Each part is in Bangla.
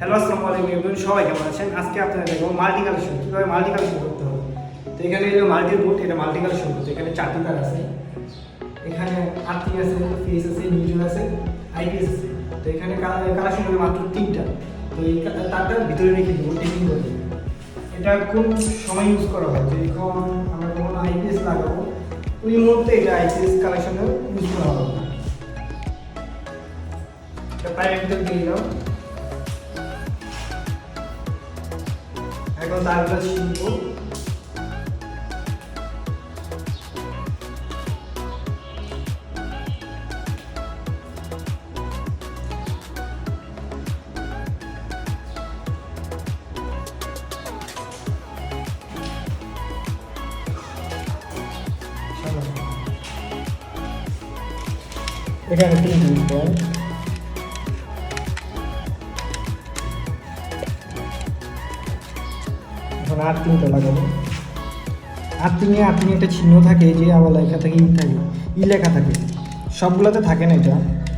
হ্যালো আসসালামু আলাইকুম এভরিওয়ান, সবাই কেমন আছেন? আজকে আপনারা দেখবো মাল্টি কালেকশন কীভাবে মাল্টি কালেকশন করতে হবে। তো এখানে এলো মাল্টি বোর্ড, এটা মাল্টি কালেকশন করতে এখানে 4টি তার আছে, এখানে আর্থিং আছে, ফেস আছে, নিউট্রাল আছে, আইপিএস আছে। তো এখানে কালেকশন হবে মাত্র 3টা। তো এই তারটা ভিতরে রেখে দেবো টেকিং করে। এটা কোন সময় ইউজ করা হয়, যখন আমরা যখন আইপিএস লাগাবো ওই মুহূর্তে এটা আইপিএস কালেকশনে ইউজ করা হবে। এটা প্রাইভেট ভিতরে দিয়ে দিলাম। এখন তারগুলো শিখব। এখানে 3টি পয়েন্ট, এখন আর 3টা লাগাবো। আর্থিংয়ে একটা চিহ্ন থাকে, যে আবার লেখা থাকে ই থাকে, ই লেখা থাকে। সবগুলোতে থাকে না, এটা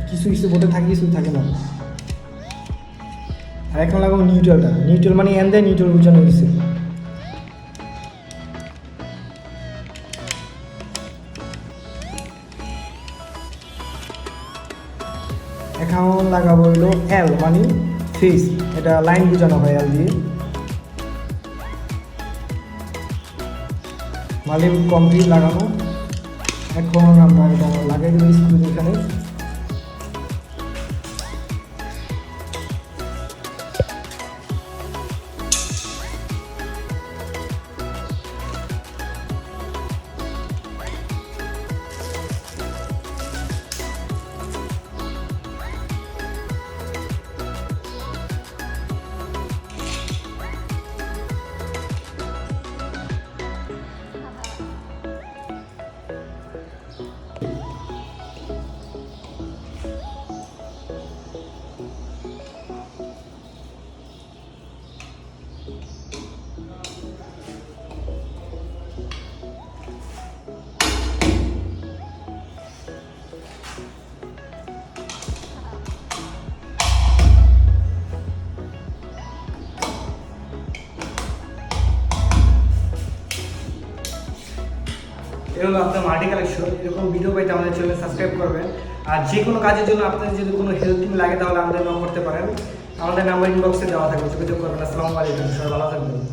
কিছু কিছু বোর্ডে থাকে, কিছু থাকে না। আর এখন লাগাবো নিউট্রালটা। নিউট্রাল মানে এন দেয়, নিউট্রাল বোঝানো হয়েছে। এখন লাগাবো হলো এল মানে ফেস, এটা লাইন বোঝানো হয় এল দিয়ে। মালি কমপ্লিট লাগানো। এখন আমরা এটা লাগাই দেবো স্ক্রু এখানে। এরকম আপনার মাল্টি কালেকশন, এরকম ভিডিও পাইতে আমাদের চ্যানেল সাবস্ক্রাইব করবেন। আর যে কোনো কাজের জন্য আপনাদের যদি কোনো হেল্প টিম লাগে তাহলে আমাদের নক করতে পারেন। আমাদের নাম্বার ইনবক্সে দেওয়া থাকবে, যোগাযোগ করবেন। আসসালামু আলাইকুম, সবাই ভালো থাকবেন।